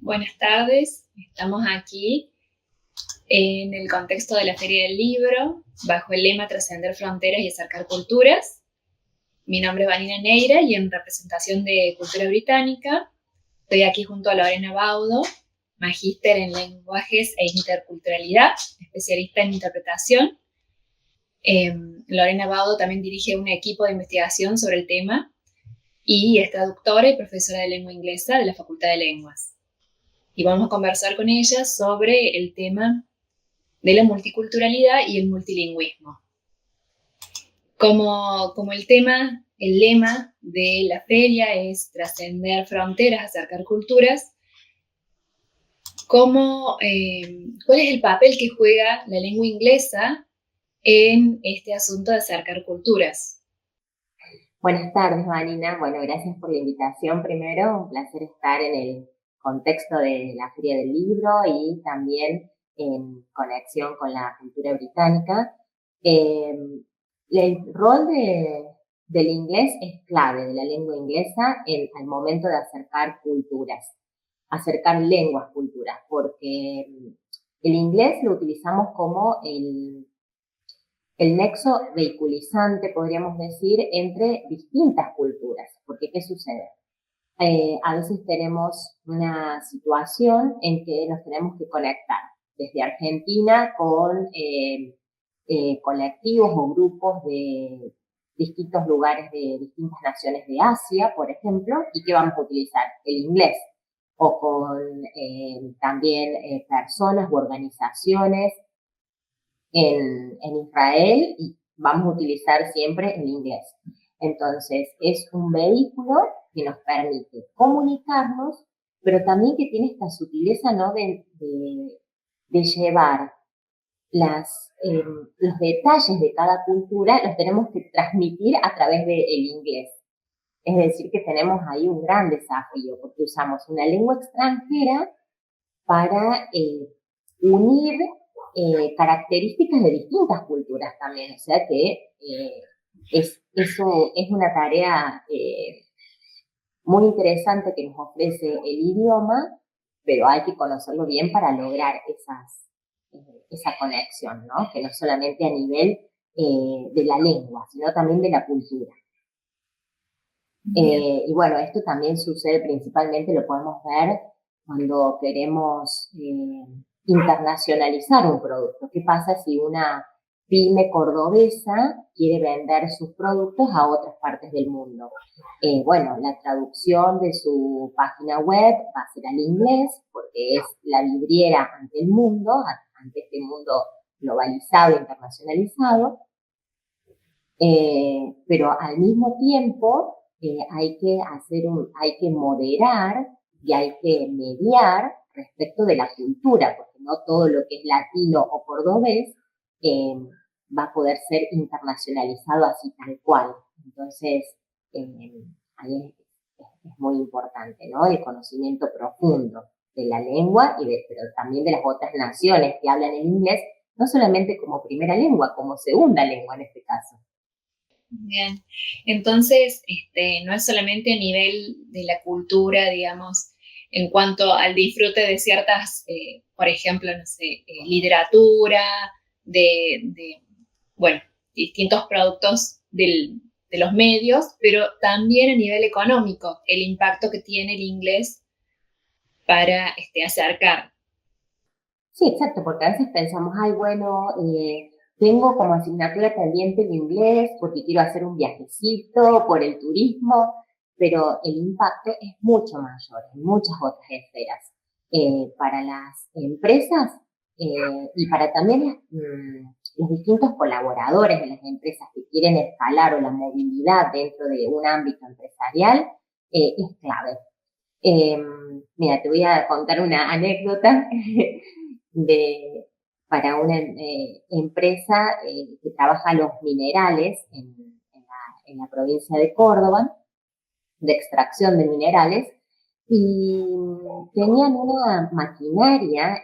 Buenas tardes, estamos aquí en el contexto de la Feria del Libro, bajo el lema Trascender Fronteras y Acercar Culturas. Mi nombre es Vanina Neira y en representación de Cultura Británica estoy aquí junto a Lorena Baudo, magíster en lenguajes e interculturalidad, especialista en interpretación. Lorena Baudo también dirige un equipo de investigación sobre el tema y es traductora y profesora de lengua inglesa de la Facultad de Lenguas. Y vamos a conversar con ella sobre el tema de la multiculturalidad y el multilingüismo. Como el lema de la feria es trascender fronteras, acercar culturas, ¿cuál es el papel que juega la lengua inglesa en este asunto de acercar culturas? Buenas tardes, Vanina. Bueno, gracias por la invitación primero. Un placer estar en el contexto de la Feria del Libro y también en conexión con la cultura británica. El rol del inglés es clave, de la lengua inglesa, al momento de acercar culturas, acercar lenguas, culturas, porque el inglés lo utilizamos como el nexo vehiculizante, podríamos decir, entre distintas culturas. Porque, ¿qué sucede? A veces tenemos una situación en que nos tenemos que conectar desde Argentina con colectivos o grupos de distintos lugares de distintas naciones de Asia, por ejemplo, y que vamos a utilizar el inglés, o con también personas u organizaciones en Israel, y vamos a utilizar siempre el inglés. Entonces, es un vehículo que nos permite comunicarnos, pero también que tiene esta sutileza, ¿no?, de llevar los detalles de cada cultura, los tenemos que transmitir a través del inglés. Es decir, que tenemos ahí un gran desafío, porque usamos una lengua extranjera para unir características de distintas culturas también. O sea que eso es una tarea muy interesante que nos ofrece el idioma, pero hay que conocerlo bien para lograr esa conexión, ¿no? Que no solamente a nivel de la lengua, sino también de la cultura. Y bueno, esto también sucede principalmente, lo podemos ver cuando queremos internacionalizar un producto. ¿Qué pasa si una pyme cordobesa quiere vender sus productos a otras partes del mundo? Bueno, la traducción de su página web va a ser al inglés, porque es la vidriera ante el mundo, ante este mundo globalizado, internacionalizado, pero al mismo tiempo hay que moderar y hay que mediar respecto de la cultura, porque no todo lo que es latino o cordobés va a poder ser internacionalizado así tal cual. Entonces, ahí es muy importante, ¿no?, el conocimiento profundo de la lengua, pero también de las otras naciones que hablan el inglés, no solamente como primera lengua, como segunda lengua en este caso. Bien, entonces no es solamente a nivel de la cultura, digamos, en cuanto al disfrute de ciertas, por ejemplo, no sé, literatura, bueno, distintos productos de los medios, pero también a nivel económico, el impacto que tiene el inglés para acercar. Sí, exacto, porque a veces pensamos, ay, bueno, tengo como asignatura pendiente el inglés porque quiero hacer un viajecito por el turismo, pero el impacto es mucho mayor en muchas otras esferas. Para las empresas y para también los distintos colaboradores de las empresas que quieren escalar o la movilidad dentro de un ámbito empresarial, es clave. Mira, te voy a contar una anécdota para una empresa que trabaja los minerales en la provincia de Córdoba, de extracción de minerales, y tenían una maquinaria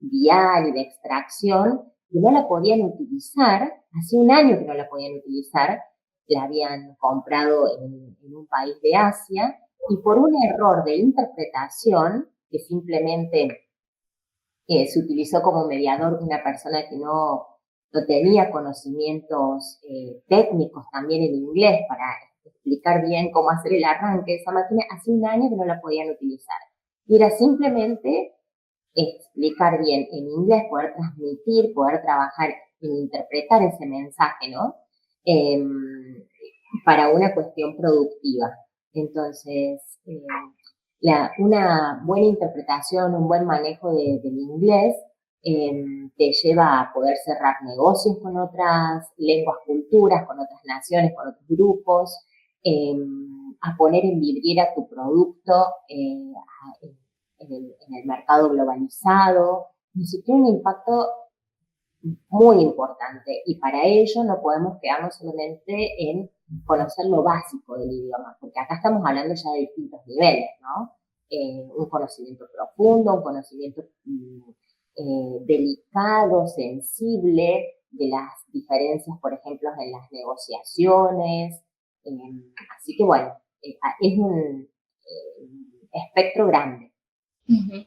vial y de extracción que no la podían utilizar, hace un año que no la podían utilizar, la habían comprado en un país de Asia, y por un error de interpretación, que simplemente se utilizó como mediador una persona que no tenía conocimientos técnicos también en inglés para explicar bien cómo hacer el arranque de esa máquina, hace un año que no la podían utilizar. Y era simplemente explicar bien en inglés, poder transmitir, poder trabajar en interpretar ese mensaje, ¿no? Para una cuestión productiva. Entonces, una buena interpretación, un buen manejo del inglés te lleva a poder cerrar negocios con otras lenguas, culturas, con otras naciones, con otros grupos, a poner en vidriera tu producto en el mercado globalizado. Eso tiene un impacto muy importante y para ello no podemos quedarnos solamente en conocer lo básico del idioma, porque acá estamos hablando ya de distintos niveles, ¿no? Un conocimiento profundo, un conocimiento delicado, sensible de las diferencias, por ejemplo, en las negociaciones. Así que bueno, es un espectro grande. Uh-huh.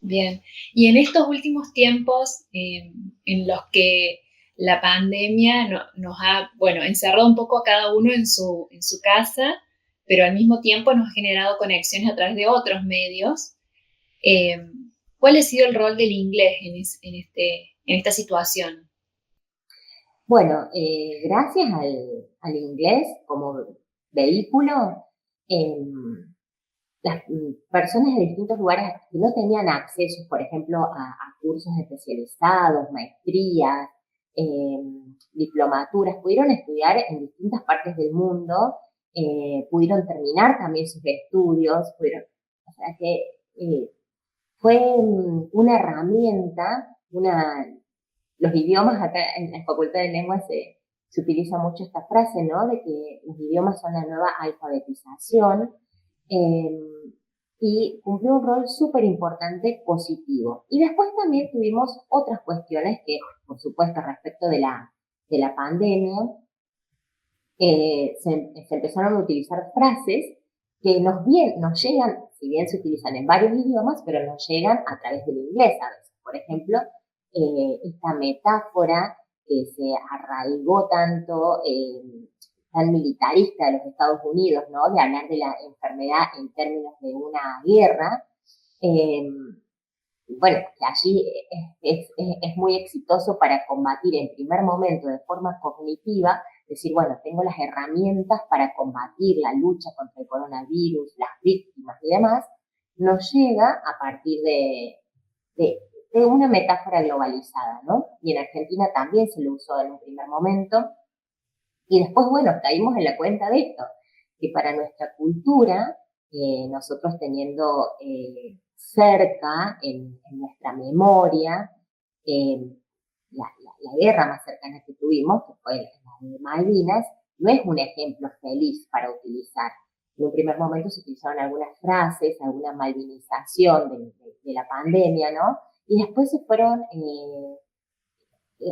Bien. Y en estos últimos tiempos en los que la pandemia nos ha, bueno, encerrado un poco a cada uno en su casa, pero al mismo tiempo nos ha generado conexiones a través de otros medios. ¿Cuál ha sido el rol del inglés en esta situación? Bueno, gracias al inglés como vehículo, las personas de distintos lugares que no tenían acceso, por ejemplo, a cursos especializados, maestrías, diplomaturas, pudieron estudiar en distintas partes del mundo, pudieron terminar también sus estudios, o sea que fue una herramienta, los idiomas acá en la Facultad de Lenguas se utiliza mucho esta frase, ¿no? De que los idiomas son la nueva alfabetización. Y cumplió un rol súper importante positivo. Y después también tuvimos otras cuestiones que, por supuesto, respecto de la pandemia, se empezaron a utilizar frases que nos llegan, si bien se utilizan en varios idiomas, pero nos llegan a través del inglés a veces. Por ejemplo, esta metáfora que se arraigó tanto tan militarista de los Estados Unidos, ¿no? De hablar de la enfermedad en términos de una guerra. Bueno, que allí es muy exitoso para combatir en primer momento de forma cognitiva, decir, bueno, tengo las herramientas para combatir la lucha contra el coronavirus, las víctimas y demás, nos llega a partir de una metáfora globalizada, ¿no? Y en Argentina también se lo usó en un primer momento, y después, bueno, caímos en la cuenta de esto, que para nuestra cultura, nosotros teniendo cerca en nuestra memoria la guerra más cercana que tuvimos, que fue la de Malvinas, no es un ejemplo feliz para utilizar. En un primer momento se utilizaron algunas frases, alguna malvinización de la pandemia, ¿no? Y después se fueron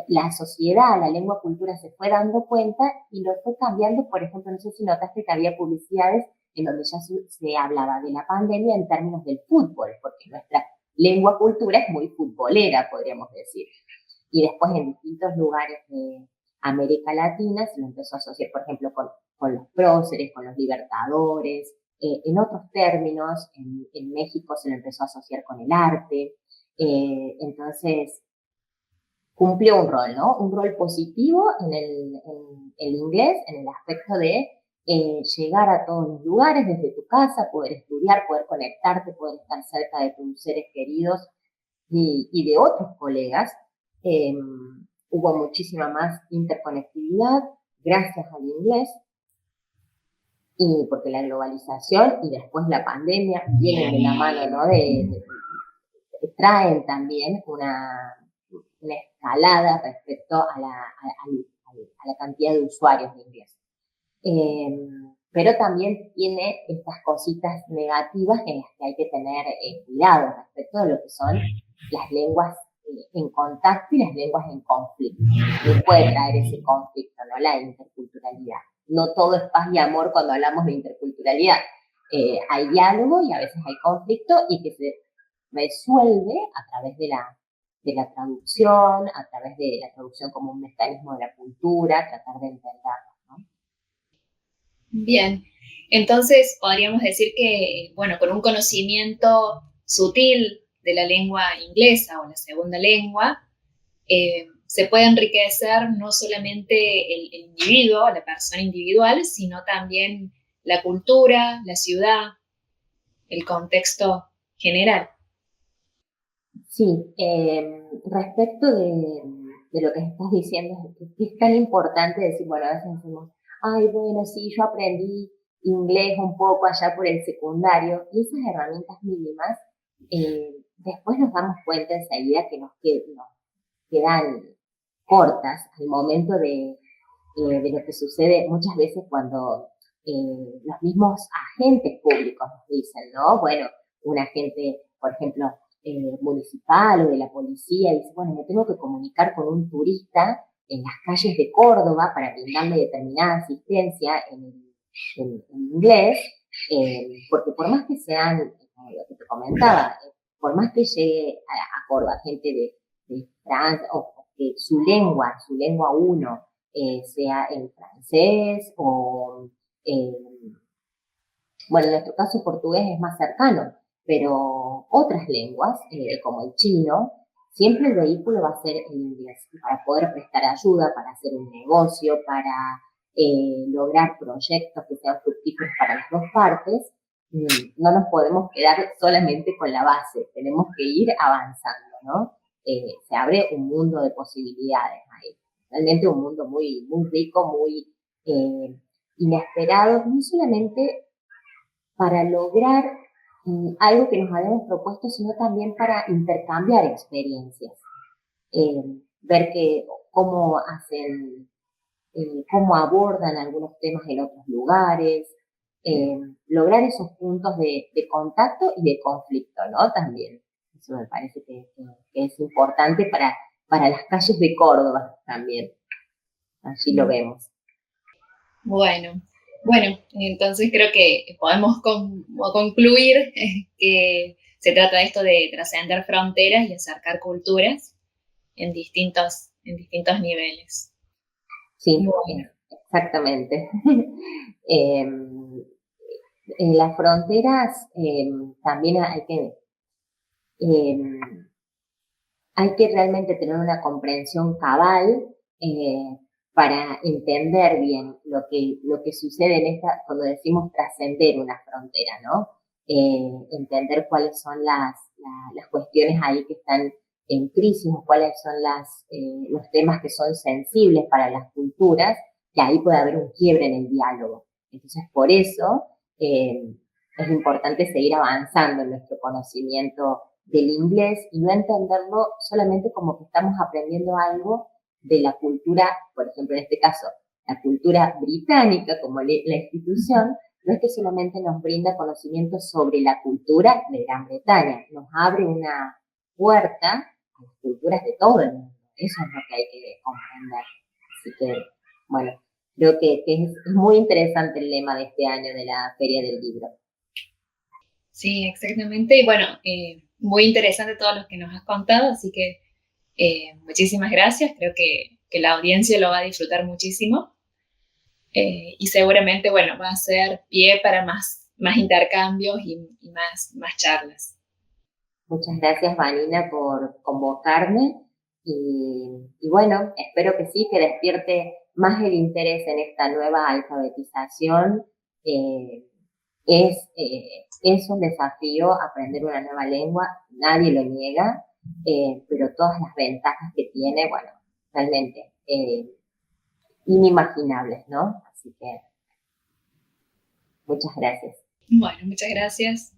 la sociedad, la lengua cultura se fue dando cuenta y lo fue cambiando. Por ejemplo, no sé si notaste que había publicidades en donde ya se hablaba de la pandemia en términos del fútbol, porque nuestra lengua cultura es muy futbolera, podríamos decir. Y después en distintos lugares de América Latina se lo empezó a asociar, por ejemplo, con los próceres, con los libertadores. En otros términos, en México se lo empezó a asociar con el arte. Entonces, cumplió un rol, ¿no? Un rol positivo en el inglés, en el aspecto de llegar a todos los lugares desde tu casa, poder estudiar, poder conectarte, poder estar cerca de tus seres queridos y de otros colegas. Hubo muchísima más interconectividad gracias al inglés, y porque la globalización y después la pandemia vienen de la mano, ¿no? Traen también una escalada respecto a la cantidad de usuarios de inglés. Pero también tiene estas cositas negativas en las que hay que tener cuidado respecto de lo que son las lenguas en contacto y las lenguas en conflicto. Y puede traer ese conflicto, ¿no? La interculturalidad. No todo es paz y amor cuando hablamos de interculturalidad. Hay diálogo y a veces hay conflicto y que se resuelve a través de la traducción, a través de la traducción como un mecanismo de la cultura, tratar de entenderlo, ¿no? Bien, entonces podríamos decir que, bueno, con un conocimiento sutil de la lengua inglesa o la segunda lengua, se puede enriquecer no solamente el individuo, la persona individual, sino también la cultura, la ciudad, el contexto general. Sí, respecto de lo que estás diciendo, es tan importante decir, bueno, a veces decimos, ay, bueno, sí, yo aprendí inglés un poco allá por el secundario, y esas herramientas mínimas, después nos damos cuenta enseguida que nos quedan cortas al momento de lo que sucede muchas veces cuando los mismos agentes públicos nos dicen, ¿no? Bueno, un agente, por ejemplo, municipal o de la policía dice, bueno, me tengo que comunicar con un turista en las calles de Córdoba para brindarle determinada asistencia en inglés, porque por más que sean, como lo que te comentaba, por más que llegue a Córdoba gente de Francia o que su lengua uno, sea el francés o, bueno, en nuestro caso portugués es más cercano, pero otras lenguas, como el chino, siempre el vehículo va a ser el inglés, para poder prestar ayuda, para hacer un negocio, para lograr proyectos que sean fructíferos para las dos partes. No nos podemos quedar solamente con la base, tenemos que ir avanzando, ¿no? Se abre un mundo de posibilidades ahí, realmente un mundo muy, muy rico, muy inesperado, no solamente para lograr algo que nos habíamos propuesto, sino también para intercambiar experiencias, ver cómo hacen, cómo abordan algunos temas en otros lugares, lograr esos puntos de contacto y de conflicto, ¿no? También. Eso me parece que es importante para las calles de Córdoba también. Allí lo vemos. Bueno, bueno, entonces creo que podemos concluir que se trata de esto de trascender fronteras y acercar culturas en distintos niveles. Sí, Bueno, exactamente. En las fronteras también eh, hay que realmente tener una comprensión cabal para entender bien lo que sucede en esta, cuando decimos trascender una frontera, ¿no? Entender cuáles son las cuestiones ahí que están en crisis o cuáles son los temas que son sensibles para las culturas, que ahí puede haber un quiebre en el diálogo. Entonces, por eso es importante seguir avanzando en nuestro conocimiento del inglés y no entenderlo solamente como que estamos aprendiendo algo de la cultura, por ejemplo, en este caso, la cultura británica como la institución, no es que solamente nos brinda conocimiento sobre la cultura de Gran Bretaña, nos abre una puerta a las culturas de todo el mundo. Eso es lo que hay que comprender. Así que, bueno, creo que es muy interesante el lema de este año de la Feria del Libro. sí, exactamente. Y bueno, muy interesante todo lo que nos has contado, así que muchísimas gracias. Creo que la audiencia lo va a disfrutar muchísimo y seguramente, bueno, va a ser pie para más intercambios y más charlas. Muchas gracias, Vanina, por convocarme y bueno, espero que sí, que despierte más el interés en esta nueva alfabetización. Eh, es un desafío aprender una nueva lengua, nadie lo niega, pero todas las ventajas que tiene, bueno, realmente inimaginables, ¿no? Así que muchas gracias. Bueno, muchas gracias.